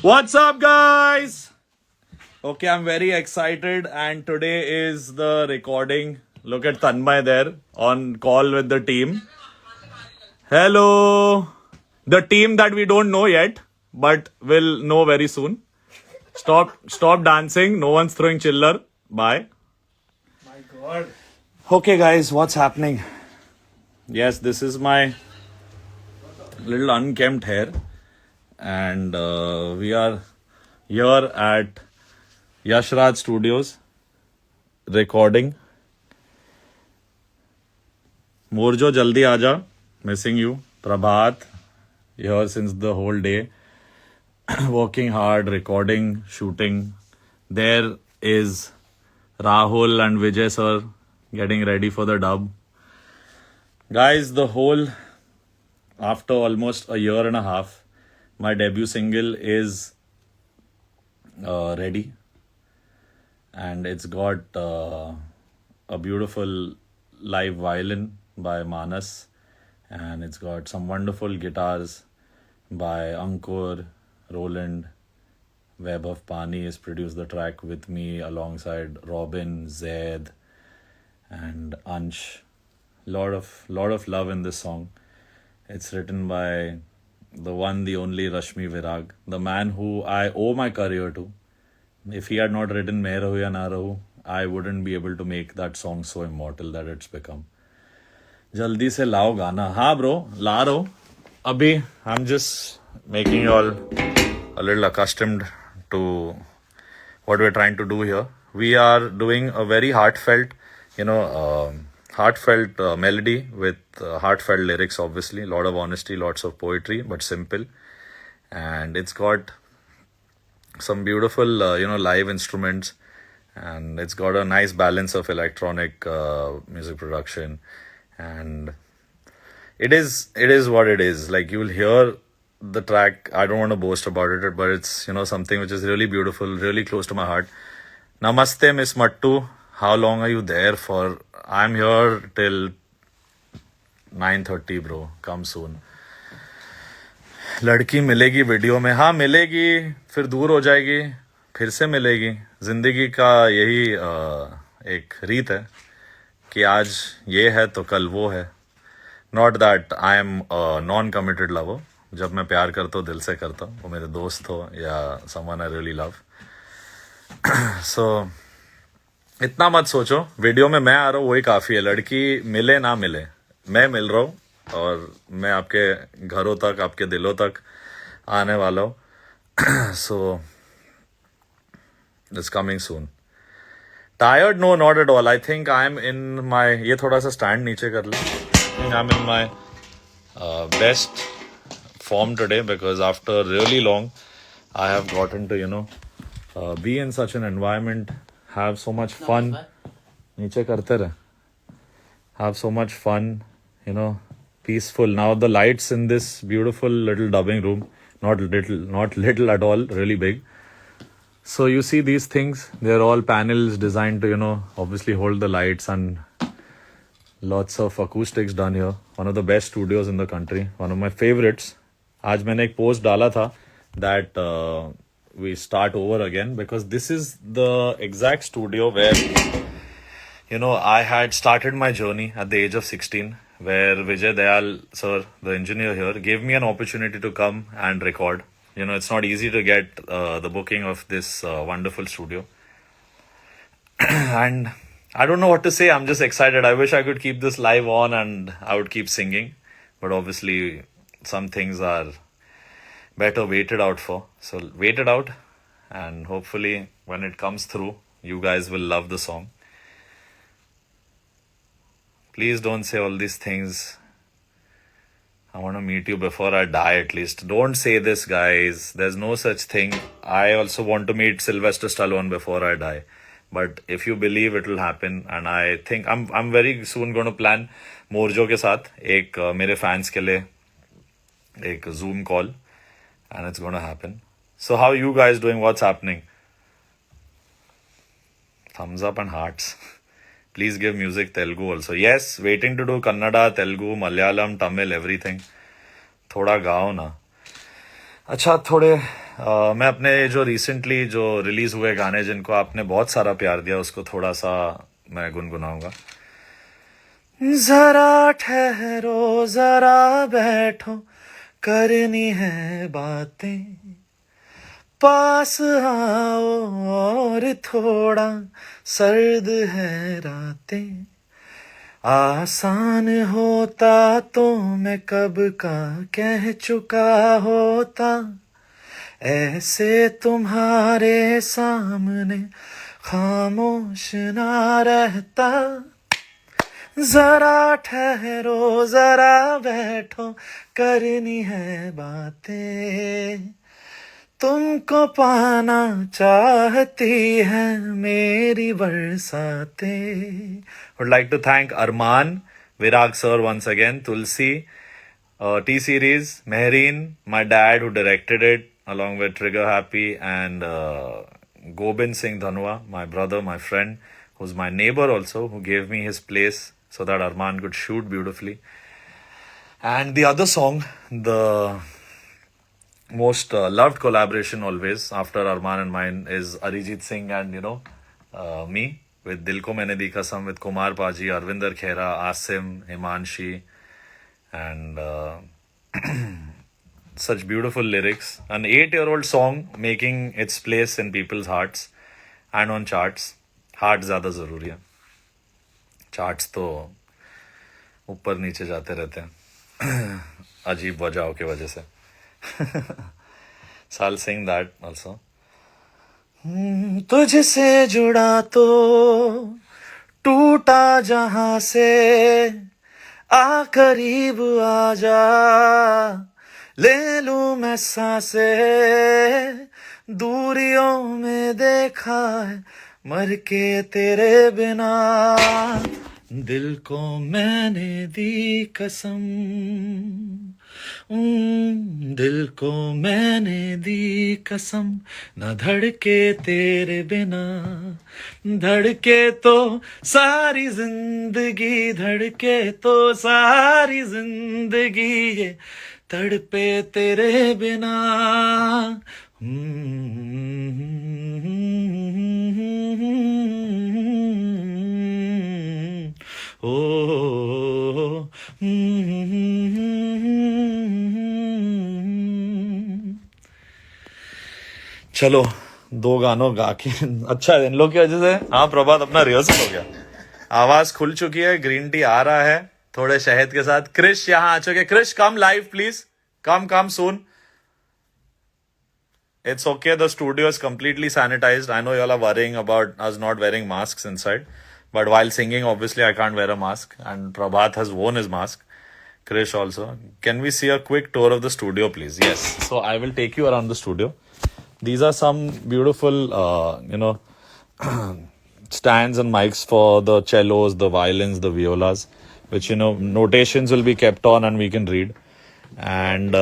What's up, guys? Okay, I'm very excited, and today is the recording. Look at Tanmay there on call with the team. Hello, the team that we don't know yet, but will know very soon. Stop dancing. No one's throwing chiller. Bye. My God. Okay, guys, what's happening? Yes, this is my little unkempt hair, and we are here at Yashraj Studios recording. Morjo, jaldi aaja. Missing you. Prabhat, here since the whole day. Working hard, recording, shooting. There is Rahul and Vijay sir getting ready for the dub. Guys, after almost a year and a half, my debut single is ready. And it's got a beautiful live violin by Manas, and it's got some wonderful guitars by Ankur, Roland. Web of Pani has produced the track with me alongside Robin, Zaid, and Ansh. Lot of love in this song. It's written by the one, the only Rashmi Virag, the man who I owe my career to. If he had not written Main Rahu Ya Na Rahu, I wouldn't be able to make that song so immortal that it's become. Jaldi se lao gana. Ha bro, la raho. Abhi, I'm just making you all a little accustomed to what we're trying to do here. We are doing a very heartfelt, melody with heartfelt lyrics, obviously. A lot of honesty, lots of poetry, but simple. And it's got some beautiful, live instruments, and it's got a nice balance of electronic music production, and it is what it is. Like, you will hear the track. I don't want to boast about it, but it's something which is really beautiful, really close to my heart. Namaste, Miss Mattu. How long are you there for? I'm here till 9:30, bro. Come soon. लड़की मिलेगी video में. हाँ, मिलेगी, फिर दूर हो जाएगी, फिर से मिलेगी. जिंदगी का यही एक रीत है कि आज ये है तो कल वो है. Not that I am non committed lover. जब मैं प्यार करता हूँ दिल से करता हूँ, वो मेरे दोस्त हो या समवन आई रियली लव. सो इतना मत सोचो, वीडियो में मैं आ रहा हूँ वही काफ़ी है. लड़की मिले ना मिले, मैं मिल रहा हूँ, और मैं आपके घरों तक, आपके दिलों तक आने वाला हूँ. So it's coming soon. Tired? No, not at all. I think I am in my, ये थोड़ा सा स्टैंड नीचे कर ले. I am in my best form today, because after really long I have gotten to be in such an environment, have so much fun. Niche karte rahe. Have so much fun, peaceful. Now the lights in this beautiful little dubbing room, not little at all, really big. So you see these things, they're all panels designed to obviously hold the lights, and lots of acoustics done here. One of the best studios in the country, one of my favorites. आज मैंने एक post डाला था that we start over again, because this is the exact studio where I had started my journey at the age of 16, where Vijay Dayal sir, the engineer here, gave me an opportunity to come and record. It's not easy to get the booking of this wonderful studio. And I don't know what to say. I'm just excited. I wish I could keep this live on and I would keep singing, but obviously some things are better waited out for. So wait it out, and hopefully when it comes through, you guys will love the song. Please don't say all these things. I want to meet you before I die at least. Don't say this, guys. There's no such thing. I also want to meet Sylvester Stallone before I die. But if you believe, it will happen. And I think I'm very soon going to plan मोरजो के साथ एक मेरे fans के लिए एक Zoom call, and it's going to happen. So how you guys doing? What's happening? Thumbs up and hearts. Please give music Telugu also. Yes, waiting to do Kannada, Telugu, Malayalam, Tamil, everything. थोड़ा गाओ ना. अच्छा, थोड़े मैं अपने जो recently जो release हुए गाने जिनको आपने बहुत सारा प्यार दिया उसको थोड़ा सा मैं गुनगुनाऊंगा. जरा ठहरो जरा बैठो करनी है बातें पास आओ और थोड़ा सर्द है रातें आसान होता तो मैं कब का कह चुका होता ऐसे तुम्हारे सामने खामोश ना रहता जरा ठहरो जरा बैठो करनी है बातें तुमको पाना चाहती है मेरी बरसातें. Would like to thank Arman, Virag sir once again, Tulsi, T-Series, Mehreen, my dad who directed it along with Trigger Happy and Gobind Singh Dhanwa, my brother, my friend, who's my neighbor also, who gave me his place so that Arman could shoot beautifully. And the other song, the most loved collaboration always after Arman and mine is Arijit Singh and me with Dil Ko Maine Di Kasam with Kumar Paji, Arvinder Khera, Asim, Himanshi and such beautiful lyrics. An 8-year-old song making its place in people's hearts and on charts. Heart ज़्यादा ज़रूरी है. Charts तो ऊपर नीचे जाते रहते हैं अजीब वजहों की वजह से. So I'll sing that also. तुझसे जुड़ा तो टूटा जहां से आ करीब आ जा ले लूं मैं सांसे दूरियों में देखा है मर के तेरे बिना दिल को मैंने दी कसम दिल को मैंने दी कसम न धड़के तेरे बिना धड़के तो सारी जिंदगी धड़के तो सारी जिंदगी ये तड़पे तेरे बिना ओ चलो 2 गानों गा के अच्छा इन लोग की वजह से हाँ प्रभात अपना रिहर्सल हो गया आवाज खुल चुकी है ग्रीन टी आ रहा है थोड़े शहद के साथ क्रिश यहाँ आ चुके Krish come live please come soon It's okay. The studio is completely sanitized. I know you all are worrying about us not wearing masks inside. But while singing, obviously, I can't wear a mask. And Prabhat has worn his mask. Krish also. Can we see a quick tour of the studio, please? Yes. So I will take you around the studio. These are some beautiful, stands and mics for the cellos, the violins, the violas, which, notations will be kept on and we can read. And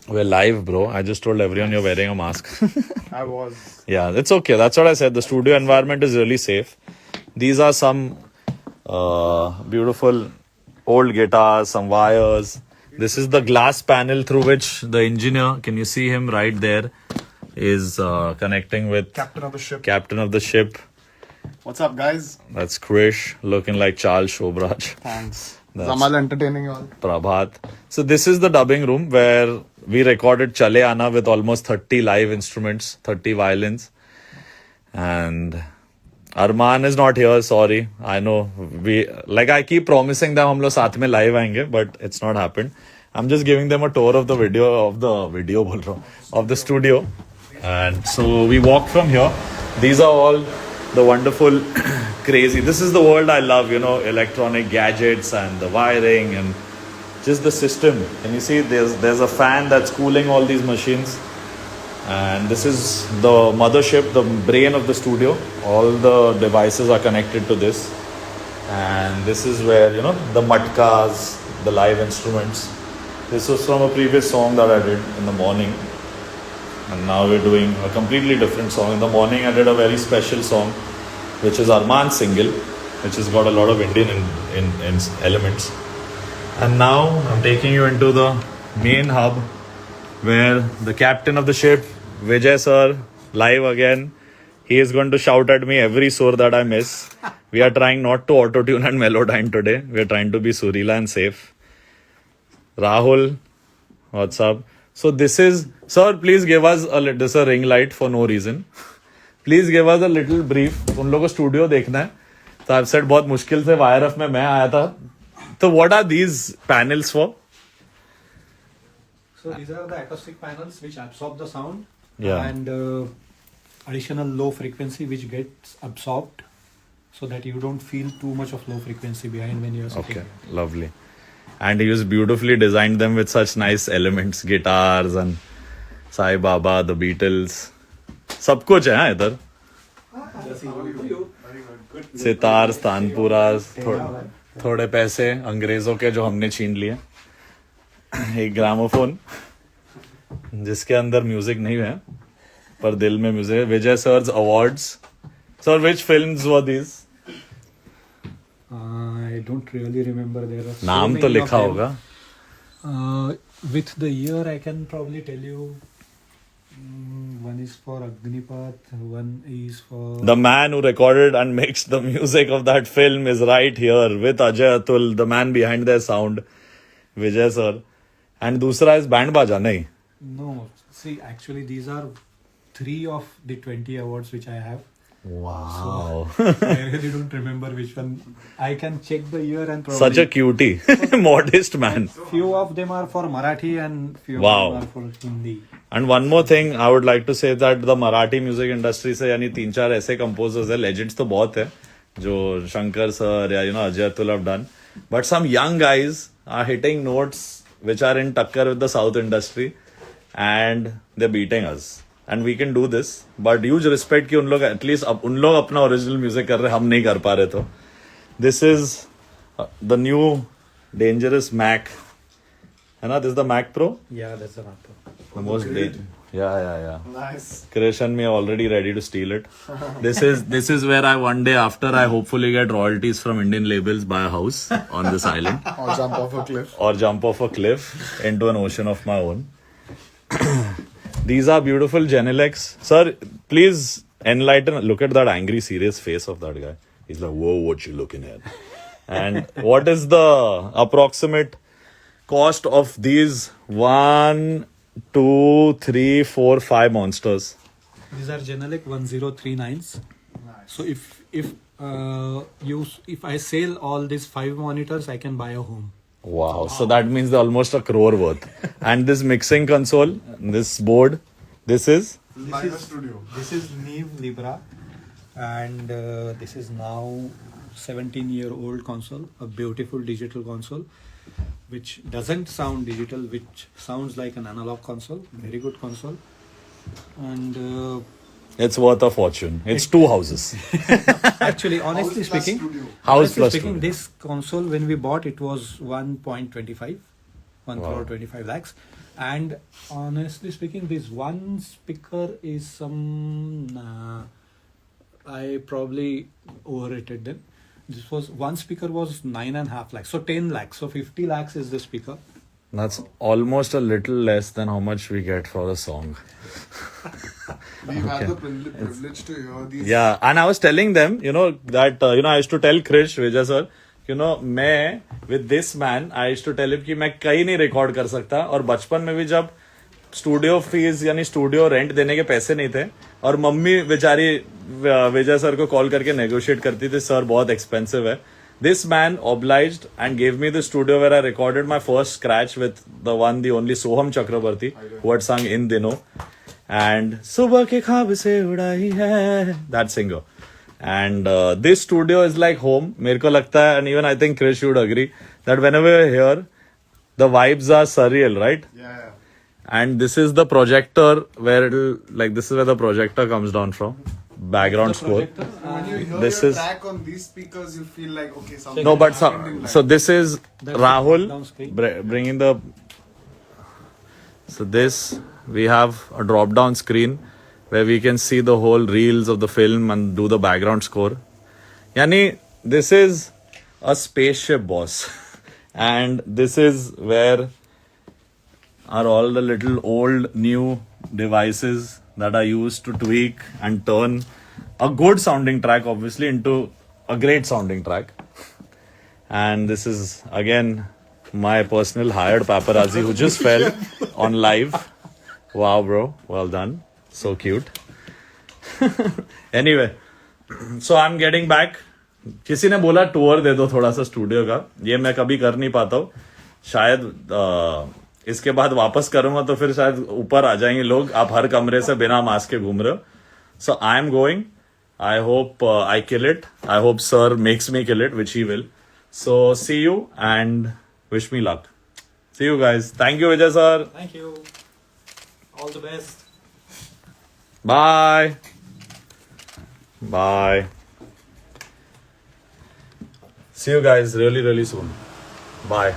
we're live, bro. I just told everyone you're wearing a mask. I was. Yeah, it's okay. That's what I said. The studio environment is really safe. These are some beautiful old guitars, some wires. This is the glass panel through which the engineer, can you see him right there, is connecting with Captain of the ship. Captain of the ship. What's up, guys? That's Krish, looking like Charles Shobraj. Thanks. That's Zamal entertaining you all. Prabhat. So this is the dubbing room where we recorded Chale Aana with almost 30 live instruments, 30 violins. And Arman is not here, sorry. I know I keep promising them hum log saath mein live aayenge, but it's not happened. I'm just giving them a tour of the of the studio. And so we walk from here. These are all the wonderful crazy. This is the world I love, electronic gadgets and the wiring and just the system. Can you see there's a fan that's cooling all these machines. And this is the mothership, the brain of the studio. All the devices are connected to this. And this is where, the matkas, the live instruments. This was from a previous song that I did in the morning. And now we're doing a completely different song. In the morning I did a very special song, which is Arman's single, which has got a lot of Indian in elements. And now I'm taking you into the main hub where the captain of the ship, Vijay sir, live again. He is going to shout at me every sur that I miss. We are trying not to auto-tune and melodyne today. We are trying to be Surila and safe. Rahul, what's up? So this is, sir, please give us this is a ring light for no reason. Please give us a little brief. उन लोगों को studio देखना है. So I've said बहुत मुश्किल से YRF में मैं आया था. So what are these panels for? So these are the acoustic panels which absorb the sound Yeah. and additional low frequency which gets absorbed so that you don't feel too much of low frequency behind when you're sitting. Okay, lovely. And he has beautifully designed them with such nice elements, guitars and Sai Baba, the Beatles. सब कुछ है हाँ इधर. सितार, तानपुरा, थोड़े पैसे अंग्रेजों के जो हमने छीन लिए. एक ग्रामोफोन जिसके अंदर म्यूजिक नहीं है पर दिल में म्यूजिक है. विजय सर्स awards. Sir which films were these? I don't really remember. There are so नाम many तो of लिखा them. होगा. With the year, I can probably tell you. One is for Agnipath, one is for. The man who recorded and mixed the music of that film is right here with Ajay Atul, the man behind their sound, Vijay sir. And दूसरा is band baja, नहीं? No, see, actually, these are 3 of the 20 awards which I have. Wow. I really don't remember which one. I can check the year and probably. Such a cutie. Modest man. Few of them are for Marathi and few Wow. of them are for Hindi. And one more thing, I would like to say that the Marathi music industry से यानी 3-4 ऐसे composers है, legends तो बहुत है, जो Shankar sir या Ajay Atul have done. But some young guys are hitting notes which are in takkar with the South industry and they're beating us. And we can do this. But huge respect कि उन लोग at least उन लोग अपना original music कर रहे हम नहीं कर पा रहे तो. This is the new dangerous Mac. है ना? This is the Mac Pro. Yeah, that's the matter. The most yeah. Nice. Krish and me are already ready to steal it. This is where I one day after I hopefully get royalties from Indian labels buy a house on this island Or jump off a cliff. or jump off a cliff into an ocean of my own. These are beautiful Genelecs. Sir, please enlighten. Look at that angry, serious face of that guy. He's like, whoa, what you looking at? And what is the approximate cost of these 1, 2, 3, 4, 5 monsters? These are Genelec 1039s. So if I sell all these 5 monitors, I can buy a home. Wow. So that means they're almost a crore worth. And this mixing console, this board, this is? Live studio. This is Neve Libra, and this is now 17-year-old console, a beautiful digital console, which doesn't sound digital, which sounds like an analog console. Very good console, and It's worth a fortune. It's 2 houses. actually, honestly House plus speaking, studio. House honestly plus speaking, studio. this console when we bought it was 1.25, 1 Wow. crore 25 lakhs. And honestly speaking, this one speaker is some. I probably overrated them. This was one speaker was 9.5 lakhs, so 10 lakhs, so 50 lakhs is the speaker. That's almost a little less than how much we get for a song. We've had the privilege to hear these. Yeah, and I was telling them, that, I used to tell Krish, Vijay sir, मैं with this man, I used to tell him कि मैं कहीं नहीं record कर सकता. और बचपन में भी जब स्टूडियो फीस यानी स्टूडियो रेंट देने के पैसे नहीं थे और मम्मी बेचारी विजय सर को कॉल करके नेगोशिएट करती थी, सर बहुत एक्सपेंसिव है. This man obliged and gave me the studio where I recorded my first scratch with the one, the only Soham Chakrabarti, who had sung In Dino. And Subah ke khwaab se udai hai, that singer. And this studio is like home. मेरे को लगता है, and even I think Krish would agree, that whenever you're here, the vibes are surreal, right? Yeah. And this is the projector where this is where the projector comes down from. Background score. When you hear This your is- track on these speakers, you feel like, okay, something No, but happened in life. so this is That's Rahul down screen. bringing the. So this we have a drop down screen where we can see the whole reels of the film and do the background score. Yani, this is a spaceship, boss. And this is where are all the little old new devices that are used to tweak and turn a good sounding track obviously into a great sounding track. And this is again my personal hired paparazzi who just fell on live. Wow, bro, well done, so cute. Anyway, so I'm getting back. किसी ने बोला tour दे दो थोड़ा सा studio का, ये मैं कभी कर नहीं पाता हूँ शायद. इसके बाद वापस करूंगा तो फिर शायद ऊपर आ जाएंगे लोग, आप हर कमरे से बिना मास्क के घूम रहे हो. So I am going. I hope I kill it. I hope sir makes me kill it, which he will. So see you and wish me luck. See you guys. Thank you, Vijay sir. Thank you. All the best. Bye. Bye. See you guys really, really soon. Bye.